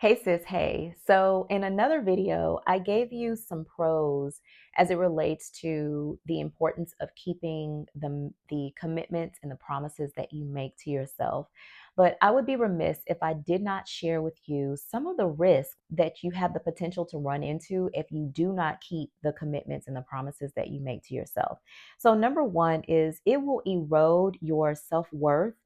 Hey sis, hey. So in another video, I gave you some pros as it relates to the importance of keeping the commitments and the promises that you make to yourself. But I would be remiss if I did not share with you some of the risks that you have the potential to run into if you do not keep the commitments and the promises that you make to yourself. So number one is it will erode your self-worth.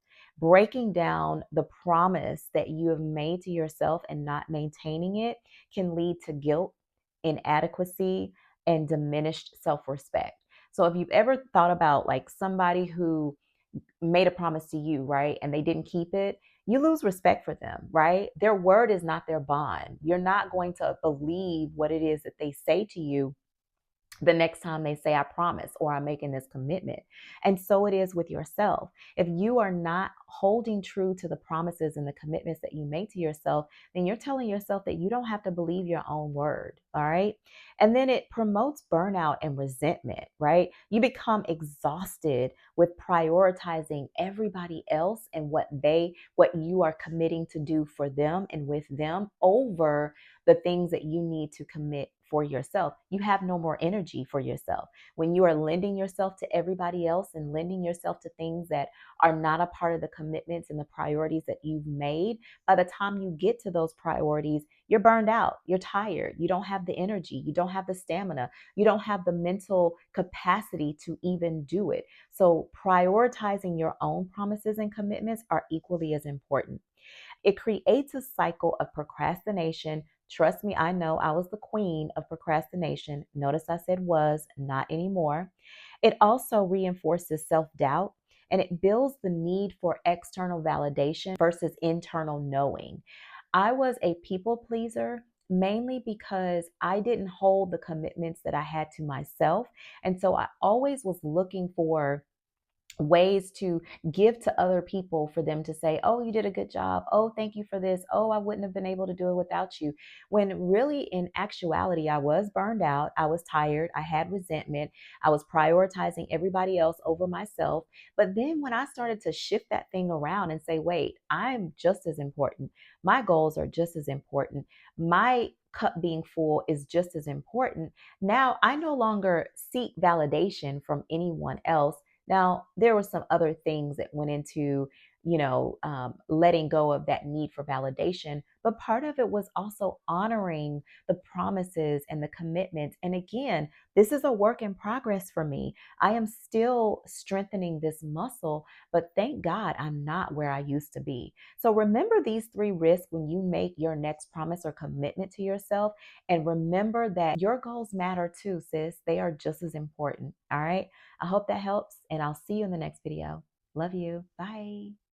Breaking down the promise that you have made to yourself and not maintaining it can lead to guilt, inadequacy, and diminished self respect. So, if you've ever thought about like somebody who made a promise to you, right, and they didn't keep it, you lose respect for them, right? Their word is not their bond. You're not going to believe what it is that they say to you the next time they say, I promise, or I'm making this commitment. And so it is with yourself. If you are not holding true to the promises and the commitments that you make to yourself, then you're telling yourself that you don't have to believe your own word. All right. And then it promotes burnout and resentment, right? You become exhausted with prioritizing everybody else and what you are committing to do for them and with them over the things that you need to commit for yourself. You have no more energy for yourself. When you are lending yourself to everybody else and lending yourself to things that are not a part of the commitments and the priorities that you've made, by the time you get to those priorities, you're burned out, you're tired, you don't have the energy, you don't have the stamina, you don't have the mental capacity to even do it. So, prioritizing your own promises and commitments are equally as important. It creates a cycle of procrastination. Trust me, I know I was the queen of procrastination. Notice I said was, not anymore. It also reinforces self doubt and it builds the need for external validation versus internal knowing. I was a people pleaser mainly because I didn't hold the commitments that I had to myself. And so I always was looking for ways to give to other people for them to say, oh, you did a good job. Oh, thank you for this. Oh, I wouldn't have been able to do it without you. When really, in actuality, I was burned out. I was tired. I had resentment. I was prioritizing everybody else over myself. But then when I started to shift that thing around and say, wait, I'm just as important. My goals are just as important. My cup being full is just as important. Now I no longer seek validation from anyone else. Now, there were some other things that went into, letting go of that need for validation, but part of it was also honoring the promises and the commitments. And again, this is a work in progress for me. I am still strengthening this muscle, but thank God I'm not where I used to be. So remember these three risks when you make your next promise or commitment to yourself. And remember that your goals matter too, sis. They are just as important. All right. I hope that helps, and I'll see you in the next video. Love you. Bye.